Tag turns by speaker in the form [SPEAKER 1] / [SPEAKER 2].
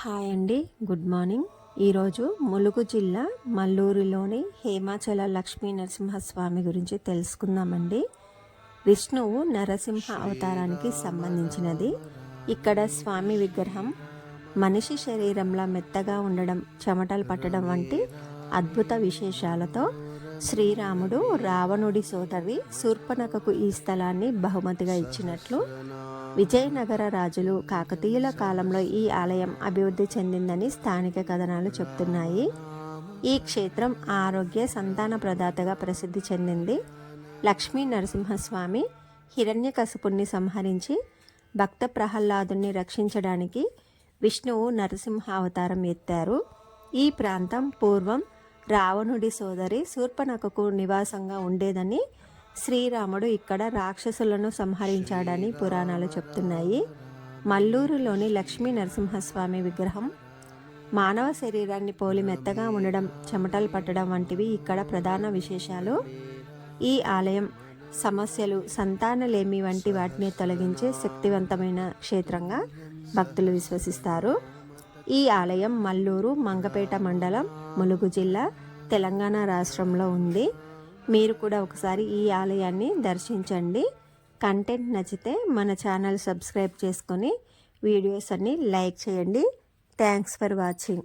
[SPEAKER 1] Hi అండి, good morning. ఈరోజు ములుగు జిల్లా మల్లూరులోని హేమాచల లక్ష్మీ నరసింహస్వామి గురించి తెలుసుకుందామండి. విష్ణువు నరసింహ అవతారానికి సంబంధించినది. ఇక్కడ స్వామి విగ్రహం మనిషి శరీరంలో మెత్తగా ఉండడం, చెమటలు పట్టడం వంటి అద్భుత విశేషాలతో శ్రీరాముడు రావణుడి సోదరి శూర్పణఖకు ఈ స్థలాన్ని బహుమతిగా ఇచ్చినట్లు విజయనగర రాజులు కాకతీయుల కాలంలో ఈ ఆలయం అభివృద్ధి చెందిందని స్థానిక కథనాలు చెప్తున్నాయి. ఈ క్షేత్రం ఆరోగ్య సంతాన ప్రదాతగా ప్రసిద్ధి చెందింది. లక్ష్మీ నరసింహస్వామి హిరణ్యకశిపుణ్ణి సంహరించి భక్త ప్రహ్లాదుని రక్షించడానికి విష్ణువు నరసింహ అవతారం ఎత్తారు. ఈ ప్రాంతం పూర్వం రావణుడి సోదరి శూర్పణఖకు నివాసంగా ఉండేదని, శ్రీరాముడు ఇక్కడ రాక్షసులను సంహరించాడని పురాణాలు చెప్తున్నాయి. మల్లూరులోని లక్ష్మీ నరసింహస్వామి విగ్రహం మానవ శరీరాన్ని పోలి మెత్తగా ఉండడం, చెమటలు పట్టడం వంటివి ఇక్కడ ప్రధాన విశేషాలు. ఈ ఆలయం సమస్యలు, సంతానలేమి వంటి వాటిని తొలగించే శక్తివంతమైన క్షేత్రంగా భక్తులు విశ్వసిస్తారు. ఈ ఆలయం మల్లూరు, మంగపేట మండలం, ములుగు జిల్లా, తెలంగాణ రాష్ట్రంలో ఉంది. మీరు కూడా ఒకసారి ఈ ఆలయాన్ని దర్శించండి. కంటెంట్ నచ్చితే మన ఛానల్ సబ్స్క్రైబ్ చేసుకొని వీడియోస్ అన్ని లైక్ చేయండి. Thanks for watching.